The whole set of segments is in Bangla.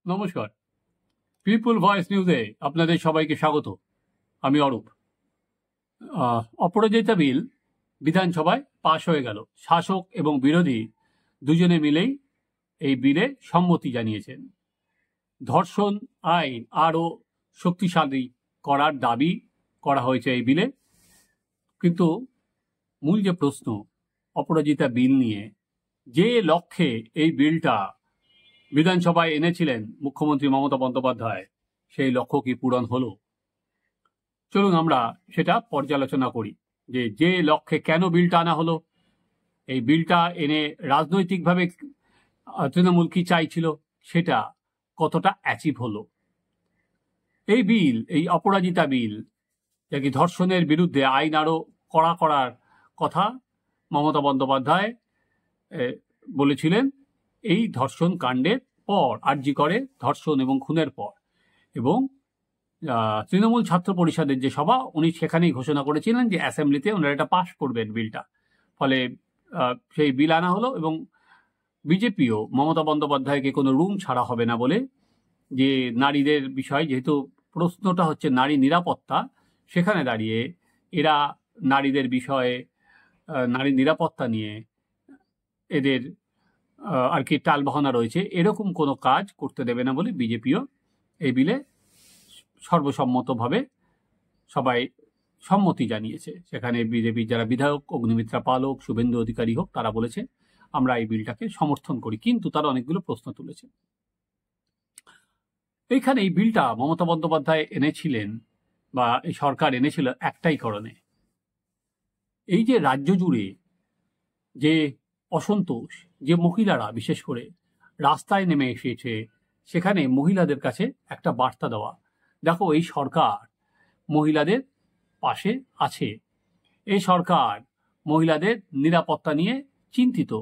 নমস্কার, পিপল ভয়েস নিউজে আপনাদের সবাইকে স্বাগত। আমি অরূপ। অপরাজিতা বিল বিধানসভায় পাশ হয়ে গেল। শাসক এবং বিরোধী দুজনে মিলেই এই বিলে সম্মতি জানিয়েছেন। ধর্ষণ আইন আরও শক্তিশালী করার দাবি করা হয়েছে এই বিলে। কিন্তু মূল যে প্রশ্ন অপরাজিতা বিল নিয়ে, যে লক্ষ্যে এই বিলটা বিধানসভায় এনেছিলেন মুখ্যমন্ত্রী মমতা বন্দ্যোপাধ্যায়, সেই লক্ষ্য কি পূরণ হলো? চলুন আমরা সেটা পর্যালোচনা করি যে লক্ষ্যে কেন বিলটা আনা হলো, এই বিলটা এনে রাজনৈতিকভাবে তৃণমূল কি চাইছিল, সেটা কতটা অ্যাচিভ হলো। এই বিল, এই অপরাজিতা বিল, যাকে ধর্ষণের বিরুদ্ধে আইন আরও কড়া করার কথা মমতা বন্দ্যোপাধ্যায় বলেছিলেন এই ধর্ষণ কাণ্ডের পর, আরজি করে ধর্ষণ এবং খুনের পর। এবং তৃণমূল ছাত্র পরিষদের যে সভা, উনি সেখানেই ঘোষণা করেছিলেন যে অ্যাসেম্বলিতে ওনারা এটা পাশ করবেন বিলটা। ফলে সেই বিল আনা হলো এবং বিজেপিও মমতা বন্দ্যোপাধ্যায়কে কোনো রুম ছাড়া হবে না বলে, যে নারীদের বিষয়, যেহেতু প্রশ্নটা হচ্ছে নারী নিরাপত্তা, সেখানে দাঁড়িয়ে এরা নারীদের বিষয়ে, নারী নিরাপত্তা নিয়ে এদের আর কি টালবাহানা রয়েছে, এরকম কোনো কাজ করতে দেবে না বলে বিজেপিও এই বিলে সর্বসম্মতভাবে সবাই সম্মতি জানিয়েছে। সেখানে বিজেপির যারা বিধায়ক, অগ্নিমিত্রা পাল হোক, শুভেন্দু অধিকারী হোক, তারা বলেছে আমরা এই বিলটাকে সমর্থন করি। কিন্তু তারা অনেকগুলো প্রশ্ন তুলেছে। এইখানে এই বিলটা মমতা বন্দ্যোপাধ্যায় এনেছিলেন বা এই সরকার এনেছিল একটাই কারণে, এই যে রাজ্য জুড়ে যে অসন্তোষ, যে মহিলারা বিশেষ করে রাস্তায় নেমে এসেছে, সেখানে মহিলাদের কাছে একটা বার্তা দেওয়া, দেখো এই সরকার মহিলাদের পাশে আছে, এই সরকার মহিলাদের নিরাপত্তা নিয়ে চিন্তিত।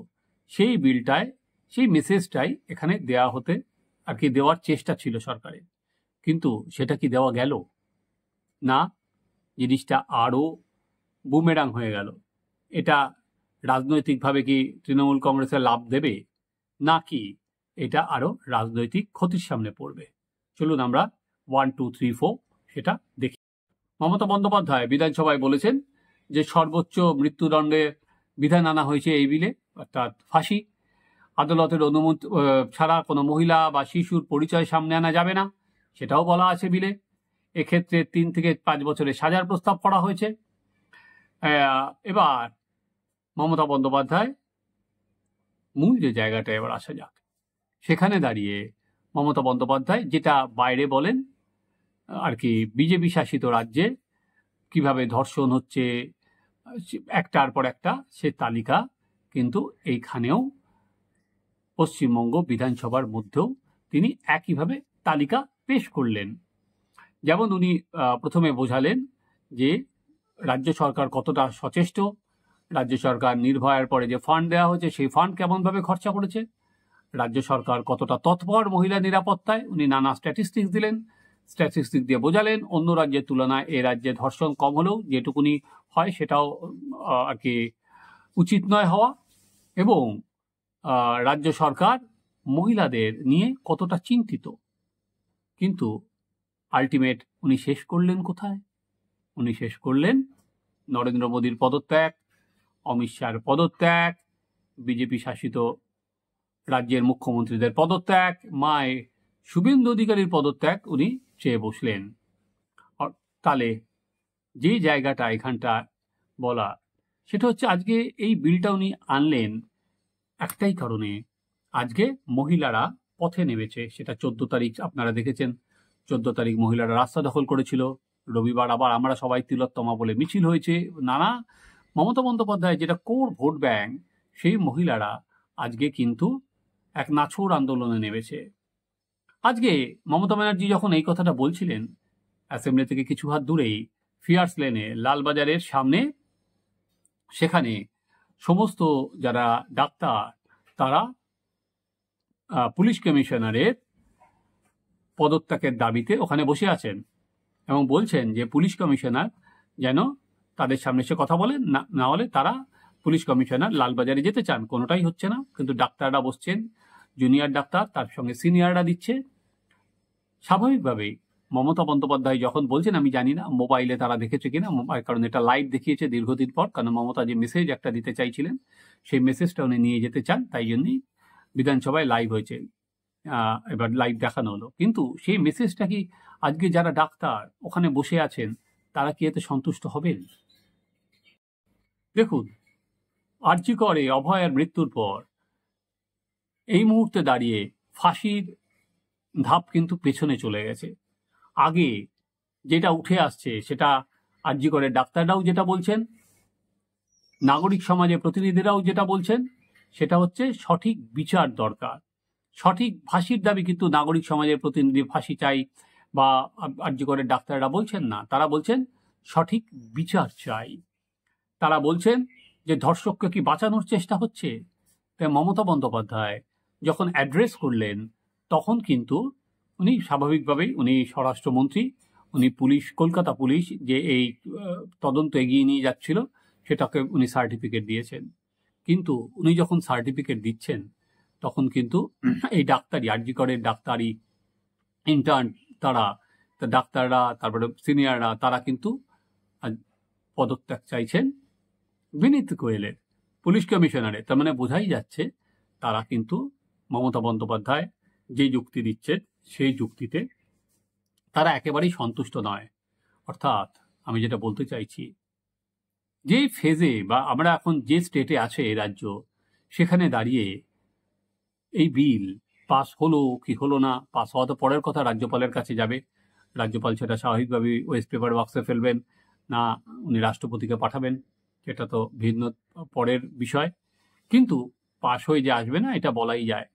সেই বিলটায়, সেই মেসেজটাই এখানে দেওয়া হতে আর কি দেওয়ার চেষ্টা ছিল সরকারের। কিন্তু সেটা কি দেওয়া গেল না, জিনিসটা আরও বুমেরাং হয়ে গেল। এটা রাজনৈতিকভাবে কি তৃণমূল কংগ্রেসের লাভ দেবে, নাকি এটা আরো রাজনৈতিক ক্ষতির সামনে পড়বে? চলুন আমরা 1, 2, 3, 4 সেটা দেখি। মমতা বন্দ্যোপাধ্যায় বিধানসভায় বলেছেন যে সর্বোচ্চ মৃত্যুদণ্ডের বিধান আনা হয়েছে এই বিলে, অর্থাৎ ফাঁসি। আদালতের অনুমতি ছাড়া কোনো মহিলা বা শিশুর পরিচয় সামনে আনা যাবে না, সেটাও বলা আছে বিলে। এক্ষেত্রে 3 থেকে 5 বছরের সাজার প্রস্তাব করা হয়েছে। এবার মমতা বন্দ্যোপাধ্যায় মূল যে জায়গাটা এবার আসা যাক, সেখানে দাঁড়িয়ে মমতা বন্দ্যোপাধ্যায় যেটা বাইরে বলেন আর কি, বিজেপি শাসিত রাজ্যে কিভাবে ধর্ষণ হচ্ছে একটার পর একটা, সে তালিকা কিন্তু এইখানেও পশ্চিমবঙ্গ বিধানসভার মধ্যেও তিনি একইভাবে তালিকা পেশ করলেন। যেমন উনি প্রথমে বোঝালেন যে রাজ্য সরকার কতটা সচেষ্ট, রাজ্য সরকার নির্ভয়ার পরে যে ফান্ড দেওয়া হয়েছে সেই ফান্ড কেমনভাবে খরচা করেছে, রাজ্য সরকার কতটা তৎপর মহিলা নিরাপত্তায়, উনি নানা স্ট্যাটিস্টিক্স দিলেন। স্ট্যাটিস্টিক্স দিয়ে বোঝালেন অন্য রাজ্যের তুলনায় এ রাজ্যে ধর্ষণ কম হলেও যেটুকুনি হয় সেটাও আর কি উচিত নয় হওয়া, এবং রাজ্য সরকার মহিলাদের নিয়ে কতটা চিন্তিত। কিন্তু আলটিমেট উনি শেষ করলেন কোথায়? উনি শেষ করলেন নরেন্দ্র মোদীর পদত্যাগ, অমিত শাহর পদত্যাগ, বিজেপি শাসিত রাজ্যের মুখ্যমন্ত্রীদের পদত্যাগ, মায় শুভেন্দু অধিকারীর পদত্যাগ উনি চেয়ে বসলেন। তাহলে যে জায়গাটা এখানটা বলা, সেটা হচ্ছে আজকে এই বিলটা উনি আনলেন একটাই কারণে, আজকে মহিলারা পথে নেমেছে। সেটা 14 তারিখ আপনারা দেখেছেন, 14 তারিখ মহিলারা রাস্তা দখল করেছিল। রবিবার আবার আমরা সবাই তিলোত্তমা বলে মিছিল হয়েছে। নানা মমতা বন্দ্যোপাধ্যায় যেটা কোর ভোট ব্যাংক, সেই মহিলারা আজকে কিন্তু এক নাছোড় আন্দোলনে নেমেছে। আজকে মমতা ব্যানার্জি যখন এই কথাটা বলছিলেন, অ্যাসেম্বলি থেকে কিছু হাত দূরেই ফিয়ার্স লেনে লালবাজারের সামনে, সেখানে সমস্ত যারা ডাক্তার তারা পুলিশ কমিশনারের পদত্যাগের দাবিতে ওখানে বসে আছেন এবং বলছেন যে পুলিশ কমিশনার যেন তাদের সামনে এসে কথা বলেন, না হলে তারা পুলিশ কমিশনার লালবাজারে যেতে চান। কোনোটাই হচ্ছে না, কিন্তু ডাক্তাররা বসছেন, জুনিয়র ডাক্তার তার সঙ্গে সিনিয়ররা দিচ্ছে স্বাভাবিকভাবেই মমতা বন্দ্যোপাধ্যায় যখন বলছেন, আমি জানি না মোবাইলে তারা দেখেছে কিনা, কারণ এটা লাইভ দেখিয়েছে দীর্ঘদিন পর, কারণ মমতা যে মেসেজ একটা দিতে চাইছিলেন সেই মেসেজটা উনি নিয়ে যেতে চান, তাই জন্যই বিধানসভায় লাইভ হয়েছে। এবার লাইভ দেখানো হলো, কিন্তু সেই মেসেজটা কি আজকে যারা ডাক্তার ওখানে বসে আছেন তারা কি এতে সন্তুষ্ট হবেন? দেখুন, আরজি করে অভয়ার মৃত্যুর পর এই মুহূর্তে দাঁড়িয়ে ফাঁসির ধাপ কিন্তু পেছনে চলে গেছে। আগে যেটা উঠে আসছে সেটা আরজি করে ডাক্তাররাও যেটা বলছেন, নাগরিক সমাজের প্রতিনিধিরাও যেটা বলছেন, সেটা হচ্ছে সঠিক বিচার দরকার। সঠিক ফাঁসির দাবি কিন্তু নাগরিক সমাজের প্রতিনিধি ফাঁসি চাই বা আরজি করে ডাক্তাররা বলছেন না, তারা বলছেন সঠিক বিচার চাই। তারা বলছেন যে ধর্ষককে কি বাঁচানোর চেষ্টা হচ্ছে। তাই মমতা বন্দ্যোপাধ্যায় যখন অ্যাড্রেস করলেন তখন কিন্তু উনি স্বাভাবিকভাবেই, উনি স্বরাষ্ট্রমন্ত্রী, উনি পুলিশ, কলকাতা পুলিশ যে এই তদন্ত এগিয়ে নিয়ে যাচ্ছিল সেটাকে উনি সার্টিফিকেট দিয়েছেন। কিন্তু উনি যখন সার্টিফিকেট দিচ্ছেন তখন কিন্তু এই ডাক্তারি, আরজি করের ডাক্তারি ইন্টার্ন তারা, ডাক্তাররা, তারপরে সিনিয়ররা, তারা কিন্তু পদত্যাগ চাইছেন বিনীত গোয়েলের, পুলিশ কমিশনারের। তার মানে বোঝাই যাচ্ছে তারা কিন্তু মমতা বন্দ্যোপাধ্যায় যে যুক্তি দিচ্ছেন সেই যুক্তিতে তারা একেবারেই সন্তুষ্ট নয়। অর্থাৎ আমি যেটা বলতে চাইছি, যে ফেজে বা আমরা এখন যে স্টেটে আছে রাজ্য, সেখানে দাঁড়িয়ে এই বিল পাস হলো কি হলো না, পাস হওয়া তো পরের কথা, রাজ্যপালের কাছে যাবে। রাজ্যপাল সেটা স্বাভাবিকভাবেই ওয়েস্ট পেপার বক্সে ফেলবেন, না উনি রাষ্ট্রপতিকে পাঠাবেন, সেটা তো ভিন্ন পরের বিষয়। কিন্তু পাশ হয়ে যে আসবে না এটা বলাই যায়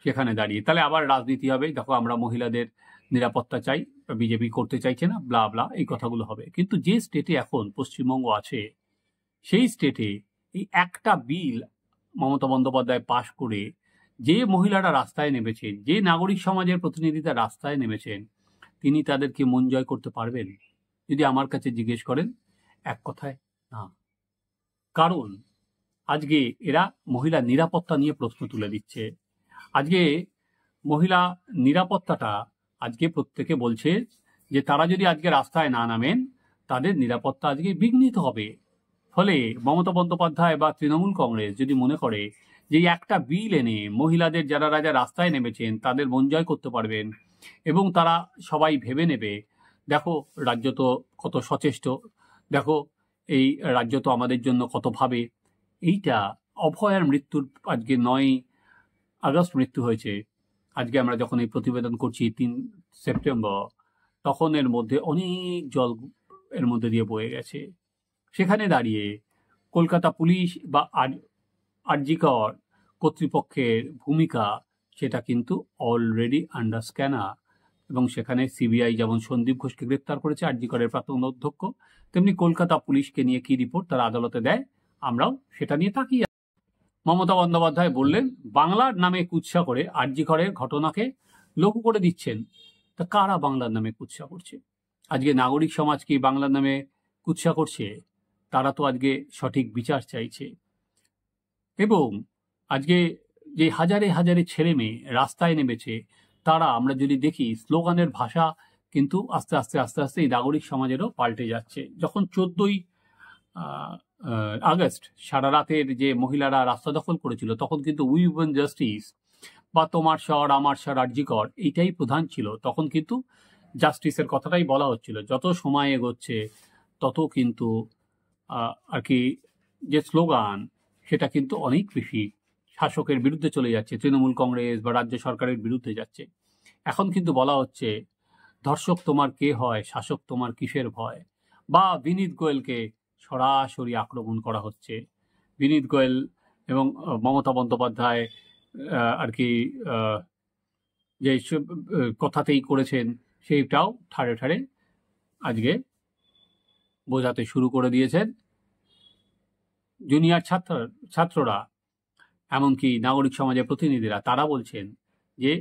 সেখানে দাঁড়িয়ে। তাহলে আবার রাজনীতি হবে, দেখো আমরা মহিলাদের নিরাপত্তা চাই, বিজেপি করতে চাইছে না, ব্লা ব্লা, এই কথাগুলো হবে। কিন্তু যে স্টেটে এখন পশ্চিমবঙ্গ আছে, সেই স্টেটে এই একটা বিল মমতা বন্দ্যোপাধ্যায় পাশ করে যে মহিলারা রাস্তায় নেমেছেন, যে নাগরিক সমাজের প্রতিনিধিরা রাস্তায় নেমেছেন, তিনি তাদেরকে মন জয় করতে পারবেন? যদি আমার কাছে জিজ্ঞেস করেন, এক কথায় না। কারণ আজকে এরা মহিলা নিরাপত্তা নিয়ে প্রশ্ন তুলে দিচ্ছে। আজকে মহিলা নিরাপত্তাটা আজকে প্রত্যেকে বলছে যে তারা যদি আজকে রাস্তায় না নামেন তাদের নিরাপত্তা আজকে বিঘ্নিত হবে। ফলে মমতা বন্দ্যোপাধ্যায় বা তৃণমূল কংগ্রেস যদি মনে করে যে একটা বিল এনে মহিলাদের যারা রাস্তায় নেমেছেন তাদের মন জয় করতে পারবেন এবং তারা সবাই ভেবে নেবে, দেখো রাজ্য তো কত সচেষ্ট, দেখো এই রাজ্য তো আমাদের জন্য কত ভাবে। এইটা অভয়ার মৃত্যুর আজকে 9 আগস্ট মৃত্যু হয়েছে, আজকে আমরা যখন এই প্রতিবেদন করছি 3 সেপ্টেম্বর, তখন এর মধ্যে অনেক জল এর মধ্যে দিয়ে বয়ে গেছে। সেখানে দাঁড়িয়ে কলকাতা পুলিশ বা আরজি কর কর্তৃপক্ষের ভূমিকা সেটা কিন্তু অলরেডি আন্ডার স্ক্যানার। এবং সেখানে সিবিআই যেমন সন্দীপ ঘোষকে গ্রেপ্তার করেছে, আরজি করের প্রাক্তন অধ্যক্ষ, তেমনি কলকাতা পুলিশকে নিয়ে কি রিপোর্ট তারা আদালতে দেয় আমরাও সেটা নিয়ে তাকিয়ে। মমতা বন্দ্যোপাধ্যায় বললেন বাংলার নামে কুৎসা করে আরজি করের ঘটনাকে লঘু করে দিচ্ছেন। তা কারা বাংলার নামে কুৎসা করছে? আজকে নাগরিক সমাজ কি বাংলার নামে কুৎসা করছে? তারা তো আজকে সঠিক বিচার চাইছে। এবং আজকে যে হাজারে হাজারে ছেলে মেয়ে রাস্তায় নেমেছে, তারা আমরা যদি দেখি স্লোগানের ভাষা কিন্তু আস্তে আস্তে আস্তে আস্তে এই নাগরিক সমাজেরও পাল্টে যাচ্ছে। যখন 14ই আগস্ট সারা রাতের যে মহিলারা রাস্তা দখল করেছিল, তখন কিন্তু উই ওয়ান্ট জাস্টিস বা তোমার স্বর আমার স্বর আরজি কর এইটাই প্রধান ছিল। তখন কিন্তু জাস্টিসের কথাটাই বলা হচ্ছিল। যত সময় এগোচ্ছে তত কিন্তু আর কি যে স্লোগান সেটা কিন্তু অনেক বেশি শাসকের বিরুদ্ধে চলে যাচ্ছে, তৃণমূল কংগ্রেস বা রাজ্য সরকারের বিরুদ্ধে যাচ্ছে। এখন কিন্তু বলা হচ্ছে ধর্ষক তোমার কে হয়, শাসক তোমার কিসের ভয়। বা বিনীত গোয়েলকে সরাসরি আক্রমণ করা হচ্ছে। বিনীত গোয়েল এবং মমতা বন্দ্যোপাধ্যায় আর কি যে কথাতেই করেছেন সেইটাও ঠাড়ে ঠাড়ে আজকে বোঝাতে শুরু করে দিয়েছেন। জুনিয়র ছাত্ররা, এমনকি নাগরিক সমাজের প্রতিনিধিরা, তারা বলছেন যে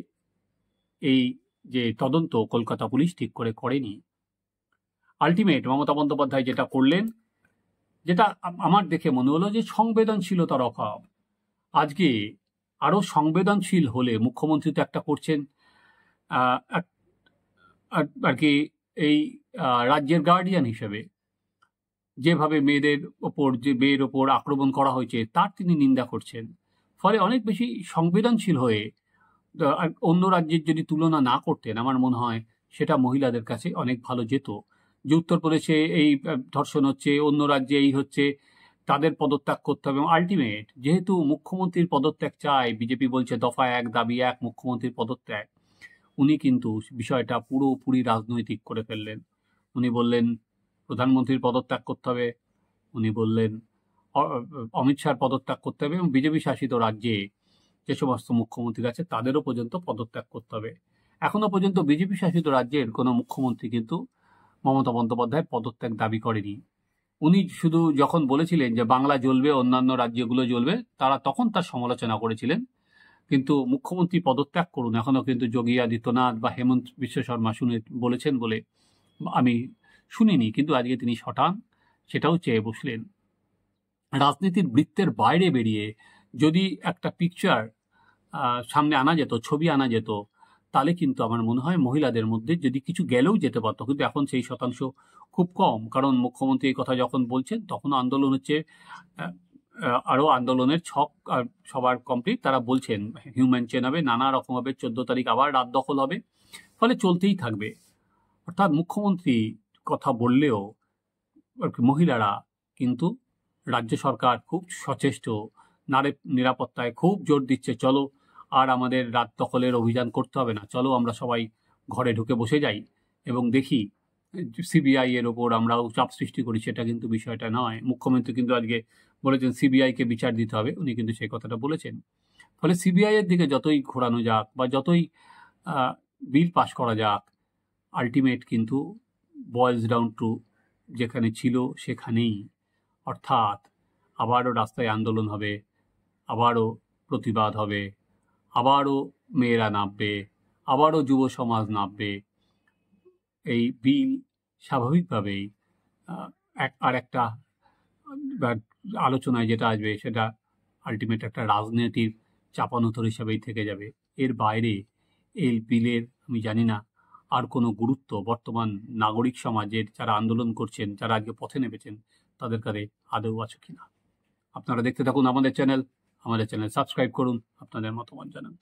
এই যে তদন্ত কলকাতা পুলিশ ঠিক করে করেনি। আলটিমেট মমতা বন্দ্যোপাধ্যায় যেটা করলেন, যেটা আমার দেখে মনে হলো যে সংবেদনশীলতার অভাব। আজকে আরো সংবেদনশীল হলে, মুখ্যমন্ত্রী তো একটা করছেন আর কি এই রাজ্যের গার্ডিয়ান হিসেবে যেভাবে মেয়ের ওপর আক্রমণ করা হয়েছে তার তিনি নিন্দা করছেন। ফলে অনেক বেশি সংবেদনশীল হয়ে আর অন্য রাজ্যের যদি তুলনা না করতেন আমার মনে হয় সেটা মহিলাদের কাছে অনেক ভালো যেত। যে উত্তরপ্রদেশে এই ধর্ষণ হচ্ছে, অন্য রাজ্যে এই হচ্ছে, তাদের পদত্যাগ করতে হবে। এবং আলটিমেট যেহেতু মুখ্যমন্ত্রীর পদত্যাগ চায়, বিজেপি বলছে দফা ১ দাবি ১ মুখ্যমন্ত্রীর পদত্যাগ, উনি কিন্তু বিষয়টা পুরোপুরি রাজনৈতিক করে ফেললেন। উনি বললেন প্রধানমন্ত্রীর পদত্যাগ করতে হবে, উনি বললেন অমিত শাহর পদত্যাগ করতে হবে এবং বিজেপি শাসিত রাজ্যে যে সমস্ত মুখ্যমন্ত্রী আছে তাদেরও পর্যন্ত পদত্যাগ করতে হবে। এখনো পর্যন্ত বিজেপি শাসিত রাজ্যের কোনো মুখ্যমন্ত্রী কিন্তু মমতা বন্দ্যোপাধ্যায়ের পদত্যাগ দাবি করেনি। উনি শুধু যখন বলেছিলেন যে বাংলা জ্বলবে, অন্যান্য রাজ্যগুলো জ্বলবে, তারা তখন তার সমালোচনা করেছিলেন। কিন্তু মুখ্যমন্ত্রী পদত্যাগ করুন এখনো কিন্তু যোগী আদিত্যনাথ বা হেমন্ত বিশ্ব শর্মা বলেছেন বলে আমি শুনিনি। কিন্তু আজকে তিনি শটান সেটাও চেয়ে বসলেন। রাজনীতির বৃত্তের বাইরে বেরিয়ে যদি একটা পিকচার সামনে আনা যেত, ছবি আনা যেত, তাহলে কিন্তু আমার মনে হয় মহিলাদের মধ্যে যদি কিছু গেলেও যেতে পারতো। কিন্তু এখন সেই শতাংশ খুব কম, কারণ মুখ্যমন্ত্রী এই কথা যখন বলছেন তখনও আন্দোলন হচ্ছে, আরও আন্দোলনের ছক সবার কমপ্লিট। তারা বলছেন হিউম্যান চেন হবে, নানা রকম হবে, 14 তারিখ আবার রাত দখল হবে, ফলে চলতেই থাকবে। অর্থাৎ মুখ্যমন্ত্রী কথা বললেও মহিলারা কিন্তু, রাজ্য সরকার খুব সচেষ্ট, নারী নিরাপত্তায় খুব জোর দিচ্ছে। চলো আর আমাদের রাত দখলের অভিযান করতে হবে না, চলো আমরা সবাই ঘরে ঢুকে বসে যাই এবং দেখি সিবিআই এর ওপর আমরাও চাপ সৃষ্টি করি। সেটা কিন্তু বিষয়টা নয়। মুখ্যমন্ত্রী কিন্তু আজকে বলেছেন সিবিআইকে বিচার দিতে হবে, উনি কিন্তু সেই কথাটা বলেছেন। ফলে সিবিআই এর দিকে যতই ঘোরানো যাক বা যতই বিল পাশ করা যাক, আলটিমেট কিন্তু বয়েলস ডাউন টু যেখানে ছিল সেখানেই। অর্থাৎ আবারও রাস্তায় আন্দোলন হবে, আবারও প্রতিবাদ হবে, আবারও মেয়েরা নামবে, আবারও যুব সমাজ নামবে। এই বিল স্বাভাবিকভাবেই আর একটা আলোচনায় যেটা আসবে সেটা আলটিমেট একটা রাজনীতির চাপানোতর হিসাবেই থেকে যাবে। এর বাইরে এই বিলের আমি জানি না আর কোনো গুরুত্ব বর্তমান নাগরিক সমাজের যারা আন্দোলন করছেন, যারা আজকে পথে নেমেছেন, তাদের কাছে আদৌ আছে কিনা। আপনারা দেখতে থাকুন আমাদের চ্যানেল সাবস্ক্রাইব করুন, আপনাদের মতামত জানান।